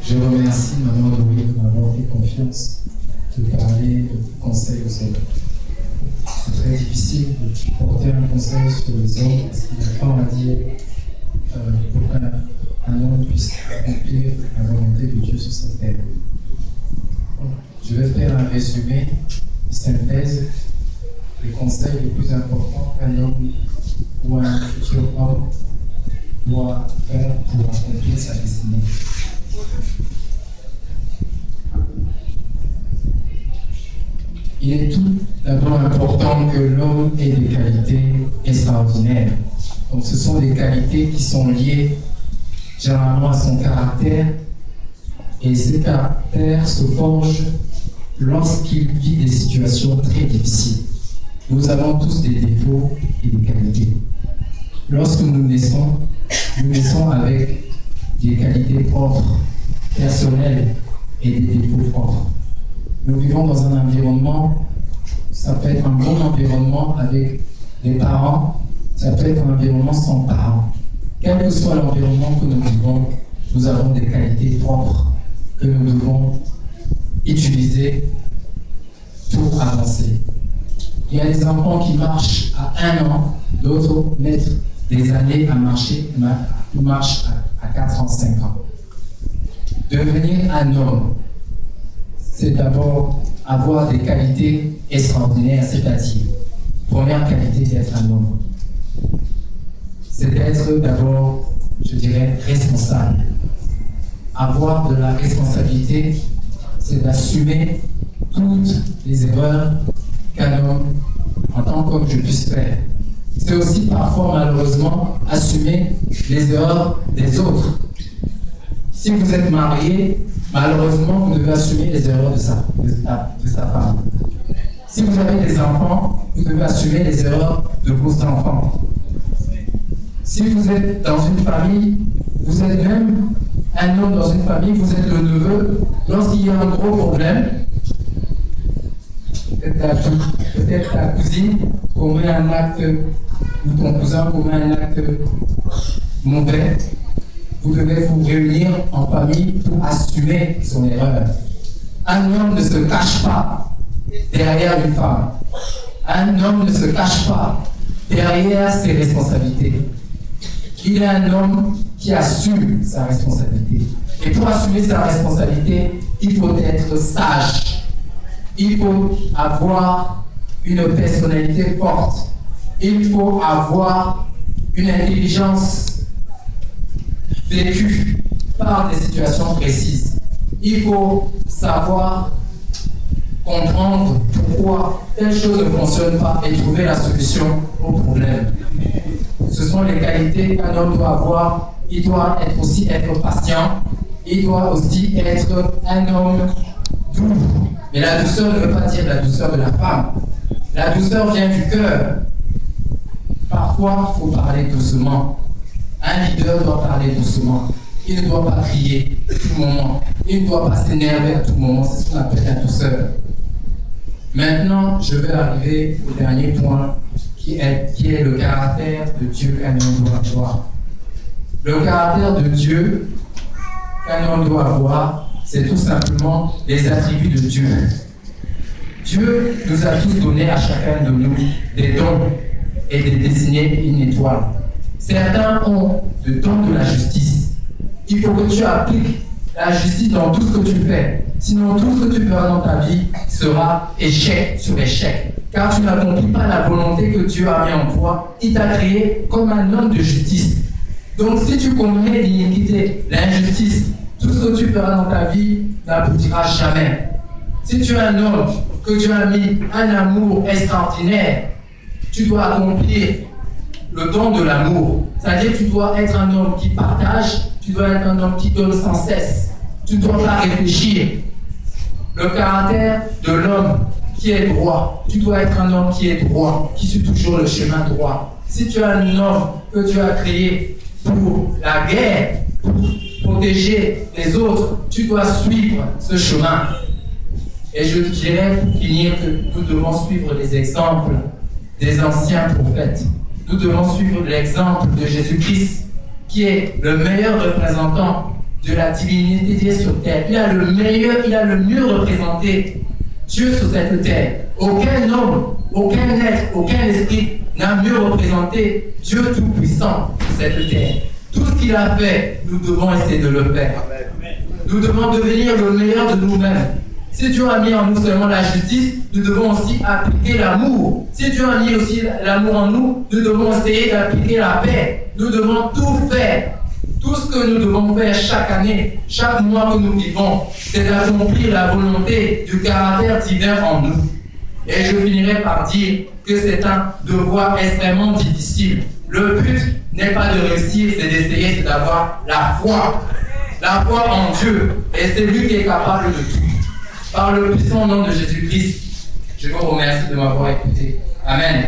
Je remercie Maman Dory de m'avoir fait confiance de parler de conseils aux hommes. C'est très difficile de porter un conseil sur les hommes parce qu'il y a tant à dire pour qu'un homme puisse accomplir la volonté de Dieu sur cette terre. Je vais faire un résumé, une synthèse des conseils les plus importants qu'un homme ou un futur homme doit faire pour accomplir sa destinée. Il est tout d'abord important que l'homme ait des qualités extraordinaires. Donc ce sont des qualités qui sont liées généralement à son caractère, et ces caractères se forgent lorsqu'il vit des situations très difficiles. Nous avons tous des défauts et des qualités. Lorsque nous naissons avec des qualités propres, personnelles et des défauts propres. Nous vivons dans un environnement, ça peut être un bon environnement avec des parents, ça peut être un environnement sans parents. Quel que soit l'environnement que nous vivons, nous avons des qualités propres que nous devons utiliser pour avancer. Il y a des enfants qui marchent à 1 an, d'autres mettent des années à marcher, marchent à 4 ans, 5 ans. Devenir un homme, c'est d'abord avoir des qualités extraordinaires, c'est-à-dire, première qualité d'être un homme, c'est d'être d'abord, je dirais, responsable. Avoir de la responsabilité, c'est d'assumer toutes les erreurs qu'un homme, en tant qu'homme, je puisse faire. C'est aussi parfois, malheureusement, assumer les erreurs des autres. Si vous êtes marié, malheureusement, vous devez assumer les erreurs de sa femme. Si vous avez des enfants, vous devez assumer les erreurs de vos enfants. Si vous êtes dans une famille, vous êtes même un homme dans une famille, vous êtes le neveu, lorsqu'il y a un gros problème, peut-être ta cousine commet un acte, ou ton cousin commet un acte mauvais, vous devez vous réunir en famille pour assumer son erreur. Un homme ne se cache pas derrière une femme. Un homme ne se cache pas derrière ses responsabilités. Il est un homme qui assume sa responsabilité. Et pour assumer sa responsabilité, il faut être sage. Il faut avoir une personnalité forte. Il faut avoir une intelligence vécue par des situations précises. Il faut savoir comprendre pourquoi telle chose ne fonctionne pas et trouver la solution au problème. Ce sont les qualités qu'un homme doit avoir. Il doit aussi être patient. Il doit aussi être un homme doux. Mais la douceur ne veut pas dire la douceur de la femme. La douceur vient du cœur. Parfois, il faut parler doucement. Un leader doit parler doucement. Il ne doit pas crier à tout moment. Il ne doit pas s'énerver à tout moment. C'est ce qu'on appelle la douceur. Maintenant, je vais arriver au dernier point qui est le caractère de Dieu qu'un homme doit avoir. Le caractère de Dieu qu'un homme doit avoir, c'est tout simplement les attributs de Dieu. Dieu nous a tous donné à chacun de nous des dons et des désigner une étoile. Certains ont le don de la justice. Il faut que tu appliques la justice dans tout ce que tu fais. Sinon, tout ce que tu feras dans ta vie sera échec sur échec. Car tu n'accomplis pas la volonté que Dieu a mis en toi. Il t'a créé comme un homme de justice. Donc, si tu commets l'iniquité, l'injustice, tout ce que tu feras dans ta vie n'aboutira jamais. Si tu es un homme que Dieu a mis un amour extraordinaire, tu dois accomplir le don de l'amour. C'est-à-dire que tu dois être un homme qui partage, tu dois être un homme qui donne sans cesse. Tu ne dois pas réfléchir. Le caractère de l'homme qui est droit, tu dois être un homme qui est droit, qui suit toujours le chemin droit. Si tu es un homme que Dieu a créé pour la guerre, pour protéger les autres, tu dois suivre ce chemin. Et je dirais pour finir que nous devons suivre les exemples des anciens prophètes. Nous devons suivre l'exemple de Jésus-Christ, qui est le meilleur représentant de la divinité sur terre. Il a le meilleur, il a le mieux représenté Dieu sur cette terre. Aucun homme, aucun être, aucun esprit n'a mieux représenté Dieu Tout-Puissant sur cette terre. Tout ce qu'il a fait, nous devons essayer de le faire. Nous devons devenir le meilleur de nous-mêmes. Si Dieu a mis en nous seulement la justice, nous devons aussi appliquer l'amour. Si Dieu a mis aussi l'amour en nous, nous devons essayer d'appliquer la paix. Nous devons tout faire. Tout ce que nous devons faire chaque année, chaque mois que nous vivons, c'est d'accomplir la volonté du caractère divin en nous. Et je finirai par dire que c'est un devoir extrêmement difficile. Le but n'est pas de réussir, c'est d'essayer, c'est d'avoir la foi. La foi en Dieu. Et c'est lui qui est capable de tout. Par le puissant nom de Jésus-Christ, je vous remercie de m'avoir écouté. Amen.